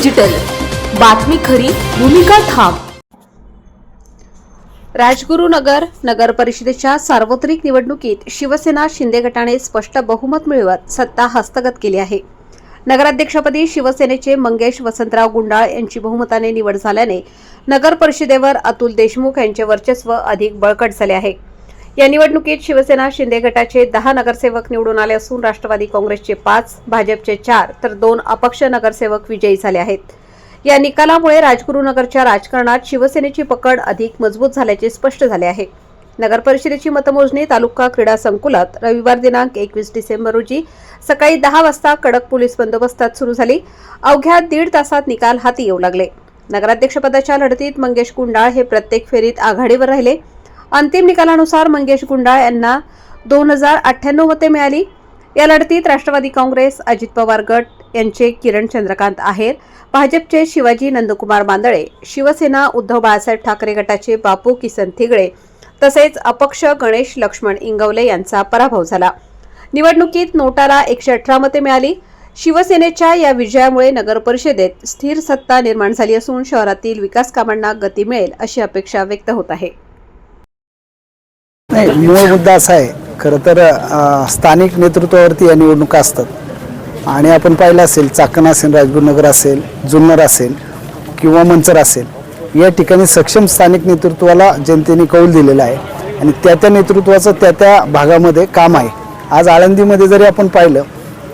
Digital, बातमी खरी, भूमिका ठाम। राजगुरुनगर नगर परिषदेच्या सार्वत्रिक निवडणुकीत शिवसेना शिंदे गटाने स्पष्ट बहुमत मिळवत सत्ता हस्तगत केली आहे। नगराध्यक्षपदी शिवसेनेचे मंगेश वसंतराव गुंडाळ यांची बहुमताने निवड झाल्याने नगर परिषदेवर अतुल देशमुख यांचे वर्चस्व अधिक बळकट झाले आहे। या निवडणुकीत शिवसेना शिंदे गटाचे 10 नगरसेवक निवडून आले असून राष्ट्रवादी काँग्रेसचे 5, भाजपचे 4 तर 2 अपक्ष नगरसेवक विजयी झाले आहेत। या निकालामुळे राजगुरुनगरच्या राजकारणात शिवसेनेची पकड अधिक मजबूत झाल्याचे स्पष्ट झाले आहे। नगर परिषदेची मतमोजणी तालुका क्रीडा संकुलात रविवार दिनांक 21 डिसेंबर रोजी सकाळी 10 वाजता कडक पोलीस बंदोबस्तात सुरू झाली। अवघ्या 1.5 तासात निकाल हाती येऊ लागले। नगराध्यक्षपदाच्या लढतीत मंगेश गुंडाळ हे प्रत्येक फेरीत आघाडीवर राहिले। अंतिम निकालानुसार मंगेश गुंडाळ यांना 2098 मते मिळाली। या लढतीत राष्ट्रवादी काँग्रेस अजित पवार गट यांचे किरण चंद्रकांत आहेर, भाजपचे शिवाजी नंदकुमार बांदळे, शिवसेना उद्धव बाळासाहेब ठाकरे गटाचे बापू किसन थिगळे तसेच अपक्ष गणेश लक्ष्मण इंगवले यांचा पराभव झाला। निवडणुकीत नोटाला 118 मते मिळाली। शिवसेनेच्या या विजयामुळे नगर परिषदेत स्थिर सत्ता निर्माण झाली असून शहरातील विकास कामांना गती मिळेल अशी अपेक्षा व्यक्त होत आहे। मूळ मुद्दा असा आहे, खरं तर स्थानिक नेतृत्वावरती या निवडणुका असतात आणि आपण पाहिलं असेल चाकण असेल, राजगुरुनगर असेल, जुन्नर असेल किंवा मंचर असेल, या ठिकाणी सक्षम स्थानिक नेतृत्वाला जनतेने कौल दिलेला आहे आणि त्या नेतृत्वाचं त्या भागामध्ये काम आहे। आज आळंदीमध्ये जरी आपण पाहिलं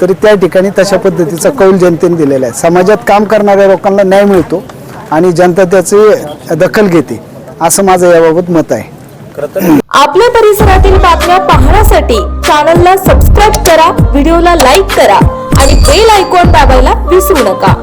तरी त्या ठिकाणी तशा पद्धतीचा कौल जनतेने दिलेला आहे। समाजात काम करणाऱ्या लोकांना न्याय मिळतो आणि जनता त्याची दखल घेते, असं माझं याबाबत मत आहे। आपल्या परिसरातील बातम्या पाहण्यासाठी चॅनलला सबस्क्राइब करा, व्हिडिओला लाईक करा आणि बेल आयकॉन दाबायला विसरू नका।